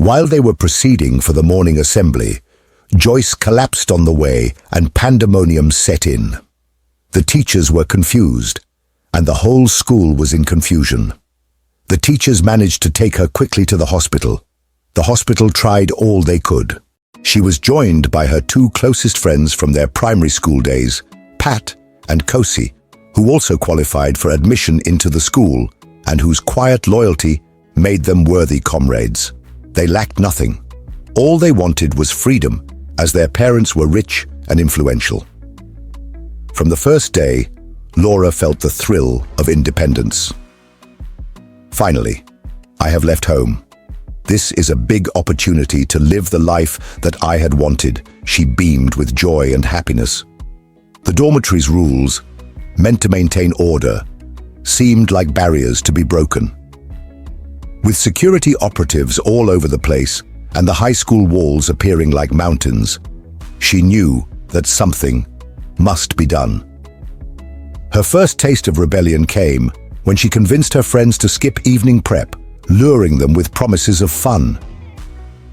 While they were proceeding for the morning assembly, Joyce collapsed on the way and pandemonium set in. The teachers were confused, and the whole school was in confusion. The teachers managed to take her quickly to the hospital. The hospital tried all they could. She was joined by her two closest friends from their primary school days, Pat and Kosi, who also qualified for admission into the school and whose quiet loyalty made them worthy comrades. They lacked nothing. All they wanted was freedom, as their parents were rich and influential. From the first day, Laura felt the thrill of independence. Finally, I have left home. This is a big opportunity to live the life that I had wanted, she beamed with joy and happiness. The dormitory's rules, meant to maintain order, seemed like barriers to be broken. With security operatives all over the place and the high school walls appearing like mountains, she knew that something must be done. Her first taste of rebellion came when she convinced her friends to skip evening prep, luring them with promises of fun.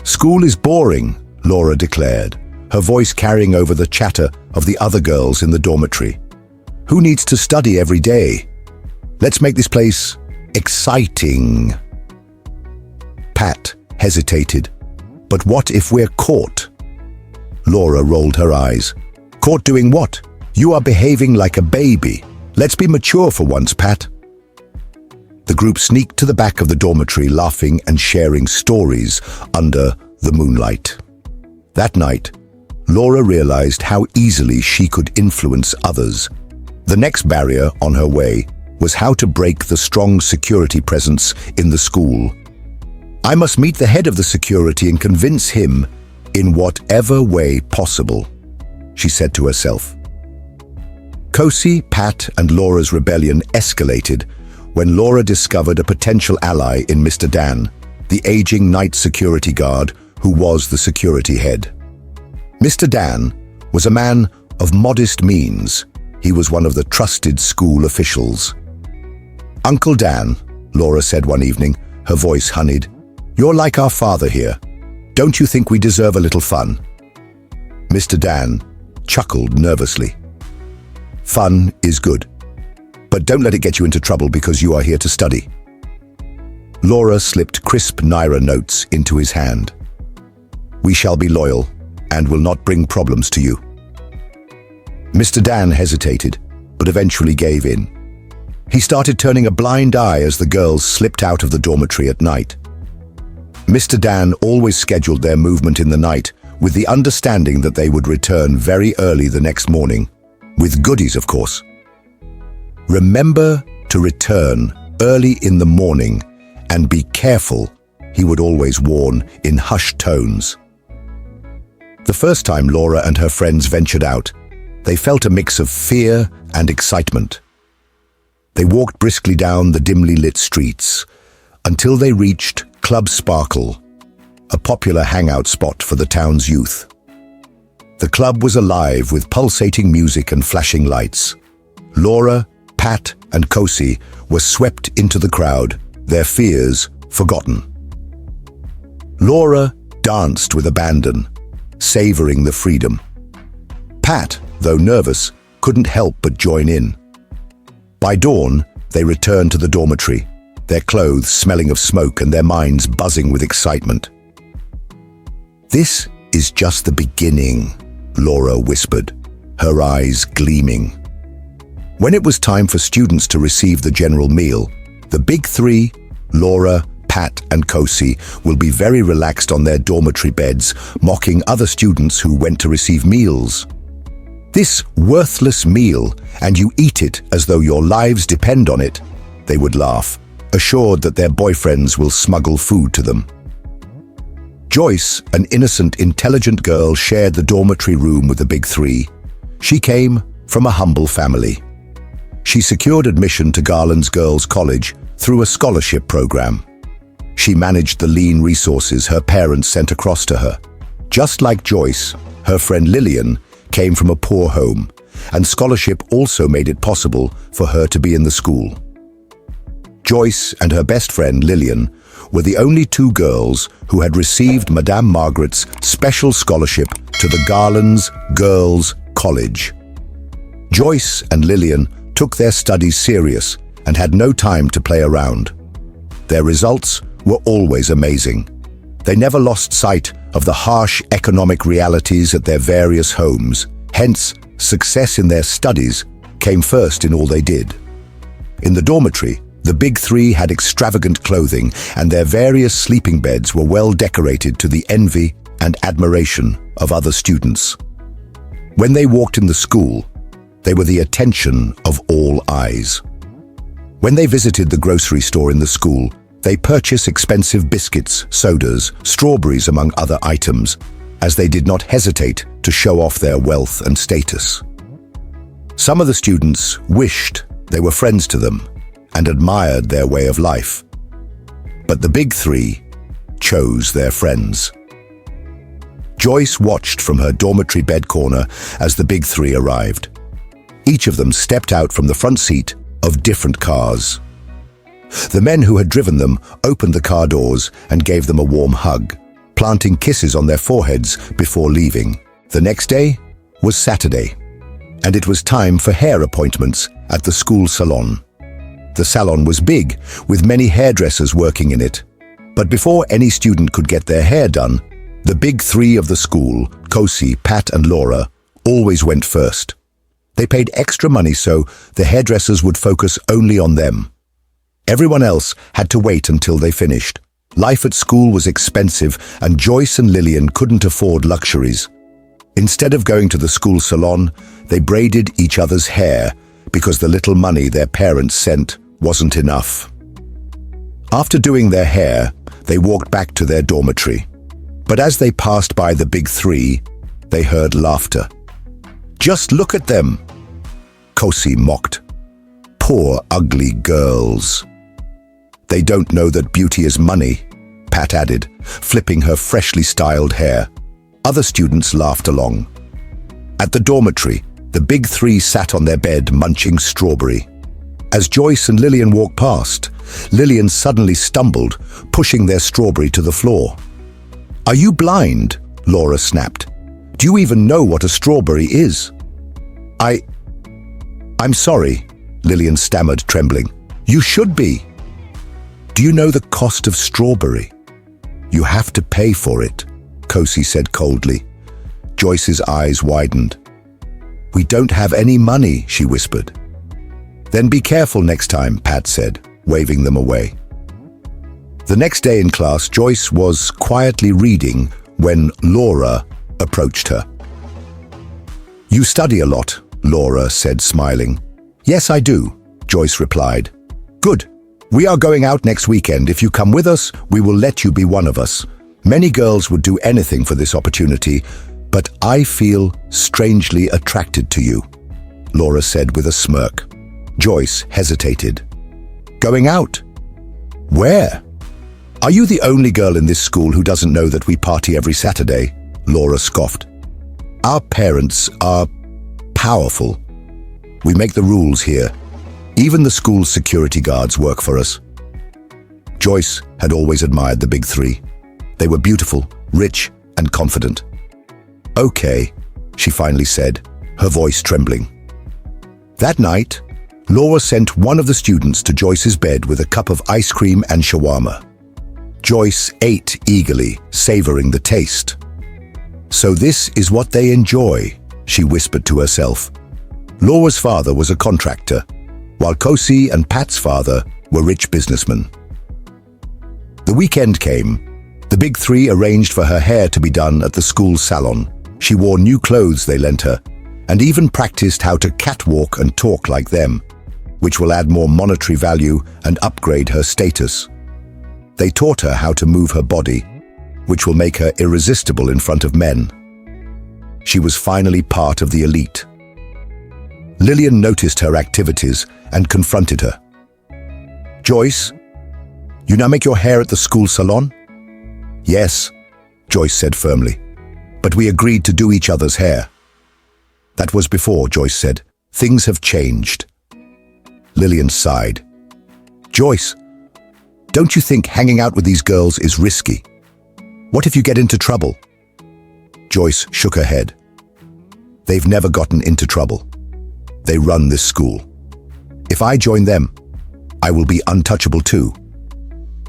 "School is boring," Laura declared, her voice carrying over the chatter of the other girls in the dormitory. "Who needs to study every day? Let's make this place exciting." Pat hesitated. "But what if we're caught?" Laura rolled her eyes. "Caught doing what? You are behaving like a baby. Let's be mature for once, Pat." The group sneaked to the back of the dormitory, laughing and sharing stories under the moonlight. That night, Laura realized how easily she could influence others. The next barrier on her way was how to break the strong security presence in the school. "I must meet the head of the security and convince him in whatever way possible," she said to herself. Kosi, Pat, and Laura's rebellion escalated when Laura discovered a potential ally in Mr. Dan, the aging night security guard who was the security head. Mr. Dan was a man of modest means. He was one of the trusted school officials. "Uncle Dan," Laura said one evening, her voice honeyed, "you're like our father here. Don't you think we deserve a little fun?" Mr. Dan chuckled nervously. "Fun is good, but don't let it get you into trouble because you are here to study." Laura slipped crisp Naira notes into his hand. "We shall be loyal and will not bring problems to you." Mr. Dan hesitated, but eventually gave in. He started turning a blind eye as the girls slipped out of the dormitory at night. Mr. Dan always scheduled their movement in the night with the understanding that they would return very early the next morning, with goodies, of course. "Remember to return early in the morning and be careful," he would always warn in hushed tones. The first time Laura and her friends ventured out, they felt a mix of fear and excitement. They walked briskly down the dimly lit streets until they reached Club Sparkle, a popular hangout spot for the town's youth. The club was alive with pulsating music and flashing lights. Laura, Pat, and Kosi were swept into the crowd, their fears forgotten. Laura danced with abandon, savoring the freedom. Pat, though nervous, couldn't help but join in. By dawn, they returned to the dormitory, their clothes smelling of smoke and their minds buzzing with excitement. "This is just the beginning," Laura whispered, her eyes gleaming. When it was time for students to receive the general meal, the big three, Laura, Pat, and Kosi, will be very relaxed on their dormitory beds, mocking other students who went to receive meals. "This worthless meal, and you eat it as though your lives depend on it," they would laugh, assured that their boyfriends will smuggle food to them. Joyce, an innocent, intelligent girl, shared the dormitory room with the big three. She came from a humble family. She secured admission to Garland's Girls' College through a scholarship program. She managed the lean resources her parents sent across to her. Just like Joyce, her friend Lillian came from a poor home, and scholarship also made it possible for her to be in the school. Joyce and her best friend Lillian were the only two girls who had received Madame Margaret's special scholarship to the Garlands Girls' College. Joyce and Lillian took their studies serious and had no time to play around. Their results were always amazing. They never lost sight of the harsh economic realities at their various homes. Hence, success in their studies came first in all they did. In the dormitory, the big three had extravagant clothing, and their various sleeping beds were well decorated to the envy and admiration of other students. When they walked in the school, they were the attention of all eyes. When they visited the grocery store in the school, they purchased expensive biscuits, sodas, strawberries, among other items, as they did not hesitate to show off their wealth and status. Some of the students wished they were friends to them and admired their way of life. But the big three chose their friends. Joyce watched from her dormitory bed corner as the big three arrived. Each of them stepped out from the front seat of different cars. The men who had driven them opened the car doors and gave them a warm hug, planting kisses on their foreheads before leaving. The next day was Saturday, and it was time for hair appointments at the school salon. The salon was big, with many hairdressers working in it. But before any student could get their hair done, the big three of the school, Cosi, Pat and Laura, always went first. They paid extra money so the hairdressers would focus only on them. Everyone else had to wait until they finished. Life at school was expensive, and Joyce and Lillian couldn't afford luxuries. Instead of going to the school salon, they braided each other's hair because the little money their parents sent wasn't enough. After doing their hair, they walked back to their dormitory. But as they passed by the big three, they heard laughter. "Just look at them," Cosi mocked. "Poor, ugly girls." "They don't know that beauty is money," Pat added, flipping her freshly styled hair. Other students laughed along. At the dormitory, the big three sat on their bed munching strawberry. As Joyce and Lillian walked past, Lillian suddenly stumbled, pushing their strawberry to the floor. "Are you blind?" Laura snapped. "Do you even know what a strawberry is?" I'm sorry," Lillian stammered, trembling. "You should be." "Do you know the cost of strawberry?" "You have to pay for it," Cosi said coldly. Joyce's eyes widened. "We don't have any money," she whispered. "Then be careful next time," Pat said, waving them away. The next day in class, Joyce was quietly reading when Laura approached her. "You study a lot," Laura said, smiling. "Yes, I do," Joyce replied. "Good. We are going out next weekend. If you come with us, we will let you be one of us. Many girls would do anything for this opportunity, but I feel strangely attracted to you," Laura said with a smirk. Joyce hesitated. "Going out? Where? Are you the only girl in this school who doesn't know that we party every Saturday?" Laura scoffed. "Our parents are powerful. We make the rules here. Even the school's security guards work for us." Joyce had always admired the big three. They were beautiful, rich, and confident. "Okay," she finally said, her voice trembling. That night, Laura sent one of the students to Joyce's bed with a cup of ice cream and shawarma. Joyce ate eagerly, savoring the taste. "So this is what they enjoy," she whispered to herself. Laura's father was a contractor, while Cosi and Pat's father were rich businessmen. The weekend came. The big three arranged for her hair to be done at the school salon. She wore new clothes they lent her, and even practiced how to catwalk and talk like them, which will add more monetary value and upgrade her status. They taught her how to move her body, which will make her irresistible in front of men. She was finally part of the elite. Lillian noticed her activities and confronted her. "Joyce, you now make your hair at the school salon?" "Yes," Joyce said firmly, "but we agreed to do each other's hair." "That was before," Joyce said. "Things have changed." Lillian sighed. "Joyce, Don't you think hanging out with these girls is risky? What if you get into trouble? Joyce shook her head. They've never gotten into trouble. They run this school. If I join them, I will be untouchable too.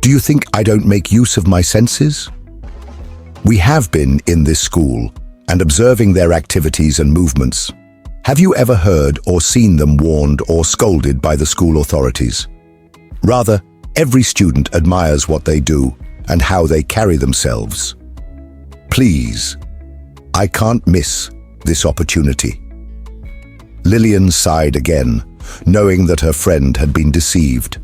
Do you think I don't make use of my senses? We have been in this school and observing their activities and movements. Have you ever heard or seen them warned or scolded by the school authorities? Rather, every student admires what they do and how they carry themselves. Please, I can't miss this opportunity. Lillian sighed again, knowing that her friend had been deceived.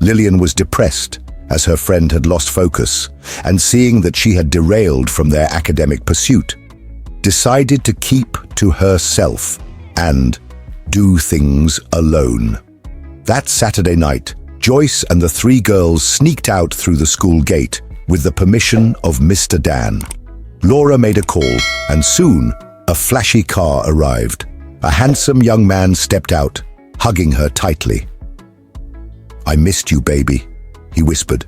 Lillian was depressed as her friend had lost focus, and seeing that she had derailed from their academic pursuit, decided to keep to herself and do things alone. That Saturday night, Joyce and the three girls sneaked out through the school gate with the permission of Mr. Dan. Laura made a call, and soon a flashy car arrived. A handsome young man stepped out, hugging her tightly. "I missed you, baby," he whispered,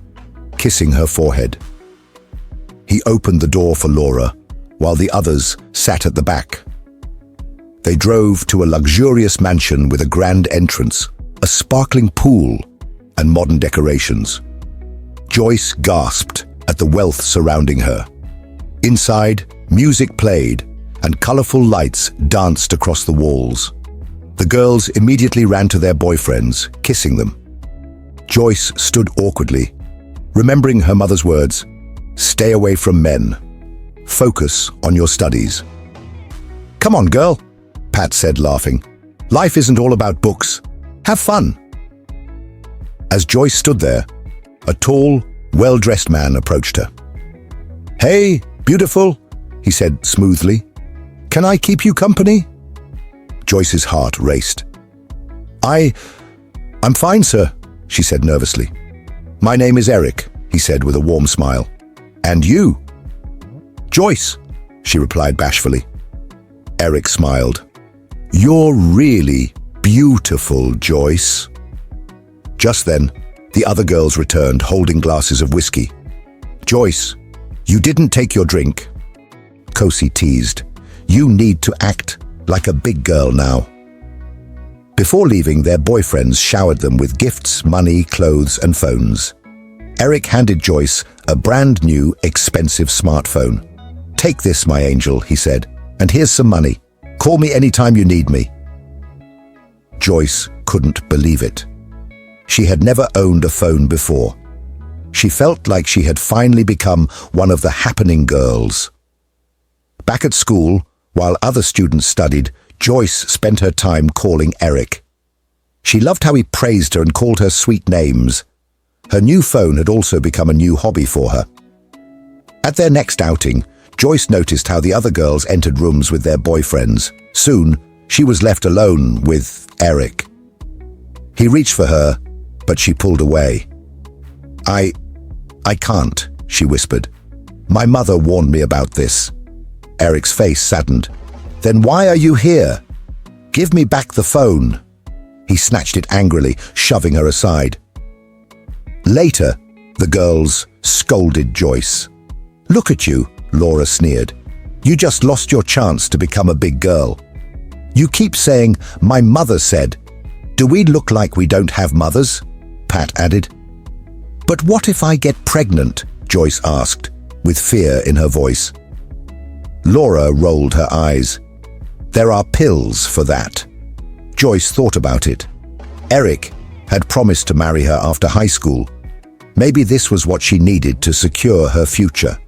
kissing her forehead. He opened the door for Laura, while the others sat at the back. They drove to a luxurious mansion with a grand entrance, a sparkling pool, and modern decorations. Joyce gasped at the wealth surrounding her. Inside, music played, and colorful lights danced across the walls. The girls immediately ran to their boyfriends, kissing them. Joyce stood awkwardly, remembering her mother's words, "Stay away from men. Focus on your studies." "Come on, girl," Pat said, laughing. "Life isn't all about books. Have fun." As Joyce stood there, a tall, well-dressed man approached her. "Hey, beautiful," he said smoothly. "Can I keep you company?" Joyce's heart raced. I'm fine, sir," she said nervously. "My name is Eric," he said with a warm smile. "And you?" "Joyce," she replied bashfully. Eric smiled. "You're really beautiful, Joyce." Just then, the other girls returned, holding glasses of whiskey. "Joyce, you didn't take your drink," Kosi teased. "You need to act like a big girl now." Before leaving, their boyfriends showered them with gifts, money, clothes, and phones. Eric handed Joyce a brand new, expensive smartphone. "Take this, my angel," he said, "and here's some money. Call me anytime you need me." Joyce couldn't believe it. She had never owned a phone before. She felt like she had finally become one of the happening girls. Back at school, while other students studied, Joyce spent her time calling Eric. She loved how he praised her and called her sweet names. Her new phone had also become a new hobby for her. At their next outing, Joyce noticed how the other girls entered rooms with their boyfriends. Soon, she was left alone with Eric. He reached for her, but she pulled away. I can't," she whispered. "My mother warned me about this." Eric's face saddened. "Then why are you here? Give me back the phone." He snatched it angrily, shoving her aside. Later, the girls scolded Joyce. "Look at you," Laura sneered. "You just lost your chance to become a big girl. You keep saying, 'My mother said.' Do we look like we don't have mothers?" Pat added. "But what if I get pregnant?" Joyce asked, with fear in her voice. Laura rolled her eyes. "There are pills for that." Joyce thought about it. Eric had promised to marry her after high school. Maybe this was what she needed to secure her future.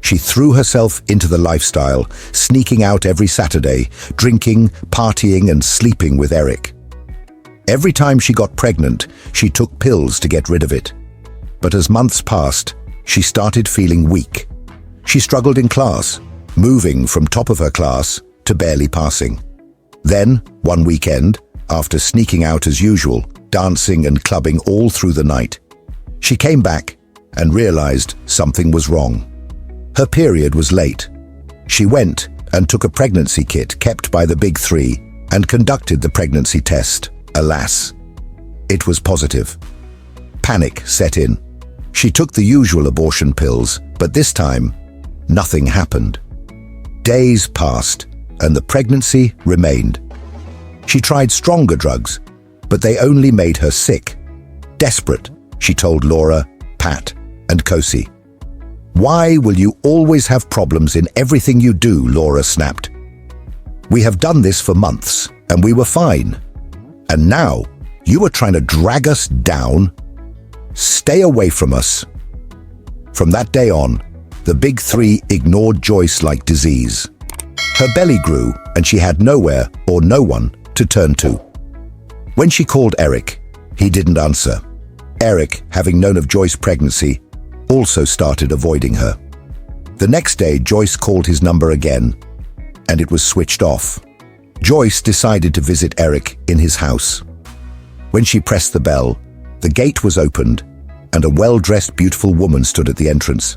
She threw herself into the lifestyle, sneaking out every Saturday, drinking, partying, and sleeping with Eric. Every time she got pregnant, she took pills to get rid of it. But as months passed, she started feeling weak. She struggled in class, moving from top of her class to barely passing. Then, one weekend, after sneaking out as usual, dancing and clubbing all through the night, she came back and realized something was wrong. Her period was late. She went and took a pregnancy kit kept by the Big Three and conducted the pregnancy test. Alas, it was positive. Panic set in. She took the usual abortion pills, but this time, nothing happened. Days passed, and the pregnancy remained. She tried stronger drugs, but they only made her sick. Desperate, she told Laura, Pat, and Kosi. "Why will you always have problems in everything you do?" Laura snapped. "We have done this for months, and we were fine. And now, you are trying to drag us down? Stay away from us." From that day on, the big three ignored Joyce like disease. Her belly grew, and she had nowhere or no one to turn to. When she called Eric, he didn't answer. Eric, having known of Joyce's pregnancy, also started avoiding her. The next day, Joyce called his number again, and it was switched off. Joyce decided to visit Eric in his house. When she pressed the bell, the gate was opened, and a well-dressed, beautiful woman stood at the entrance.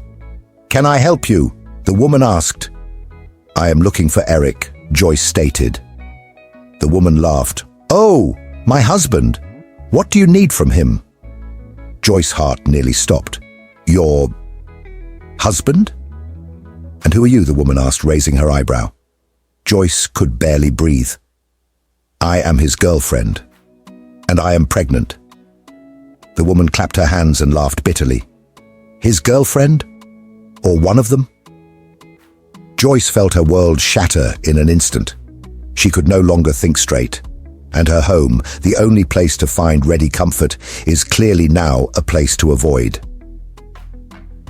"Can I help you?" the woman asked. "I am looking for Eric," Joyce stated. The woman laughed. "Oh, my husband. What do you need from him?" Joyce's heart nearly stopped. "Your husband? And who are you?" the woman asked, raising her eyebrow. Joyce could barely breathe. "I am his girlfriend, and I am pregnant." The woman clapped her hands and laughed bitterly. His girlfriend? Or one of them? Joyce felt her world shatter in an instant. She could no longer think straight, and her home, the only place to find ready comfort, is clearly now a place to avoid.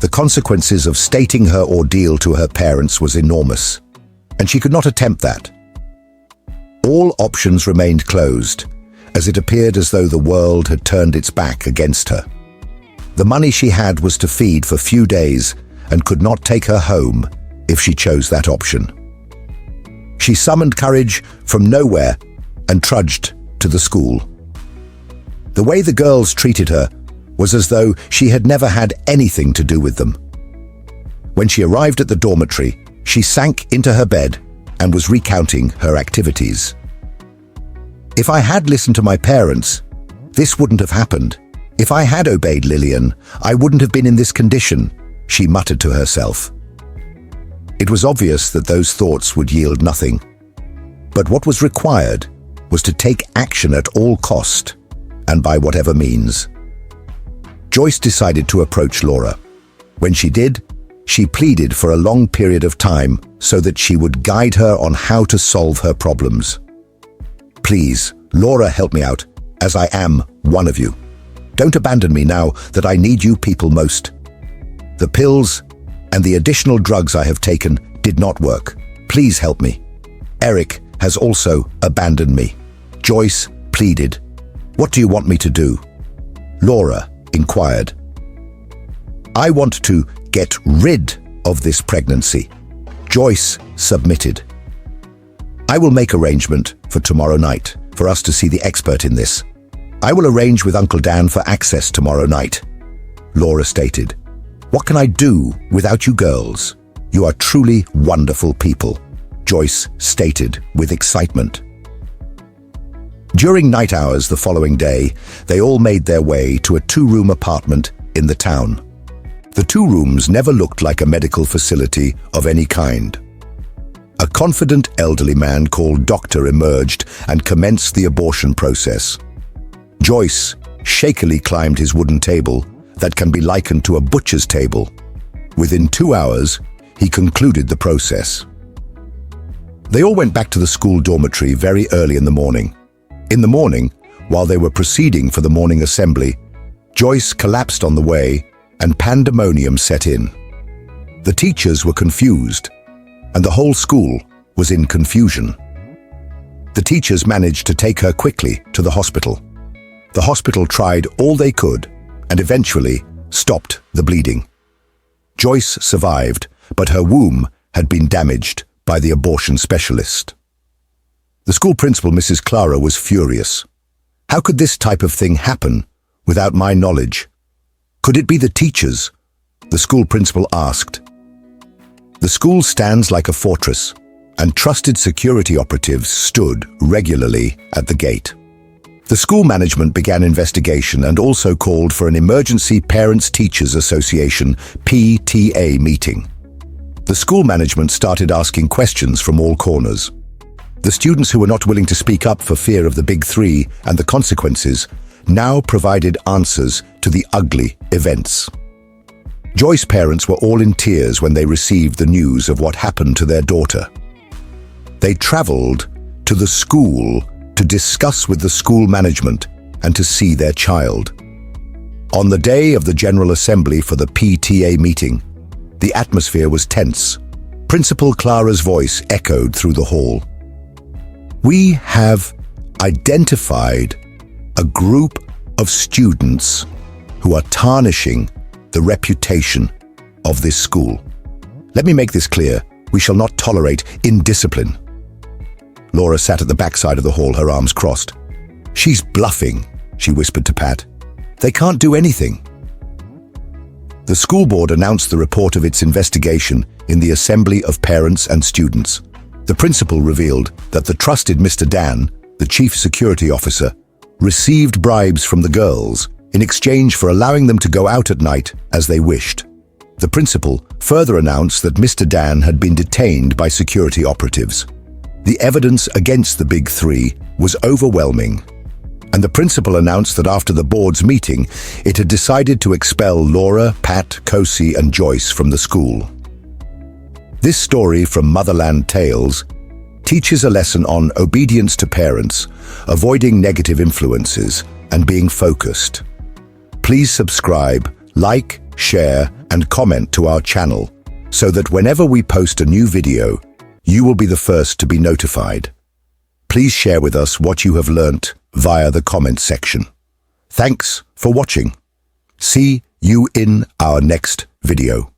The consequences of stating her ordeal to her parents was enormous, and she could not attempt that. All options remained closed, as it appeared as though the world had turned its back against her. The money she had was to feed for few days and could not take her home if she chose that option. She summoned courage from nowhere and trudged to the school. The way the girls treated her was as though she had never had anything to do with them. When she arrived at the dormitory, she sank into her bed and was recounting her activities. "If I had listened to my parents, this wouldn't have happened. If I had obeyed Lillian, I wouldn't have been in this condition," she muttered to herself. It was obvious that those thoughts would yield nothing. But what was required was to take action at all cost, and by whatever means. Joyce decided to approach Laura. When she did, she pleaded for a long period of time so that she would guide her on how to solve her problems. "Please, Laura, help me out, as I am one of you. Don't abandon me now that I need you people most. The pills and the additional drugs I have taken did not work. Please help me. Eric has also abandoned me." Joyce pleaded. "What do you want me to do?" Laura inquired. "I want to get rid of this pregnancy." Joyce submitted. "I will make arrangement for tomorrow night for us to see the expert in this. I will arrange with Uncle Dan for access tomorrow night," Laura stated. "What can I do without you girls? You are truly wonderful people," Joyce stated with excitement. During night hours the following day, they all made their way to a two-room apartment in the town. The two rooms never looked like a medical facility of any kind. A confident elderly man called Doctor emerged and commenced the abortion process. Joyce shakily climbed his wooden table that can be likened to a butcher's table. Within 2 hours, he concluded the process. They all went back to the school dormitory very early in the morning. In the morning, while they were proceeding for the morning assembly, Joyce collapsed on the way and pandemonium set in. The teachers were confused, and the whole school was in confusion. The teachers managed to take her quickly to the hospital. The hospital tried all they could and eventually stopped the bleeding. Joyce survived, but her womb had been damaged by the abortion specialist. The school principal, Mrs. Clara, was furious. "How could this type of thing happen without my knowledge? Could it be the teachers?" the school principal asked. The school stands like a fortress, and trusted security operatives stood regularly at the gate. The school management began investigation and also called for an emergency Parents-Teachers Association (PTA) meeting. The school management started asking questions from all corners. The students who were not willing to speak up for fear of the Big Three and the consequences now provided answers to the ugly events. Joyce's parents were all in tears when they received the news of what happened to their daughter. They traveled to the school to discuss with the school management and to see their child. On the day of the General Assembly for the PTA meeting, the atmosphere was tense. Principal Clara's voice echoed through the hall. "We have identified a group of students who are tarnishing the reputation of this school. Let me make this clear. We shall not tolerate indiscipline." Laura sat at the backside of the hall, her arms crossed. "She's bluffing," she whispered to Pat. "They can't do anything." The school board announced the report of its investigation in the Assembly of Parents and Students. The principal revealed that the trusted Mr. Dan, the chief security officer, received bribes from the girls in exchange for allowing them to go out at night as they wished. The principal further announced that Mr. Dan had been detained by security operatives. The evidence against the Big Three was overwhelming, and the principal announced that after the board's meeting, it had decided to expel Laura, Pat, Kosi, and Joyce from the school. This story from Motherland Tales teaches a lesson on obedience to parents, avoiding negative influences, and being focused. Please subscribe, like, share, and comment to our channel so that whenever we post a new video, you will be the first to be notified. Please share with us what you have learnt via the comment section. Thanks for watching. See you in our next video.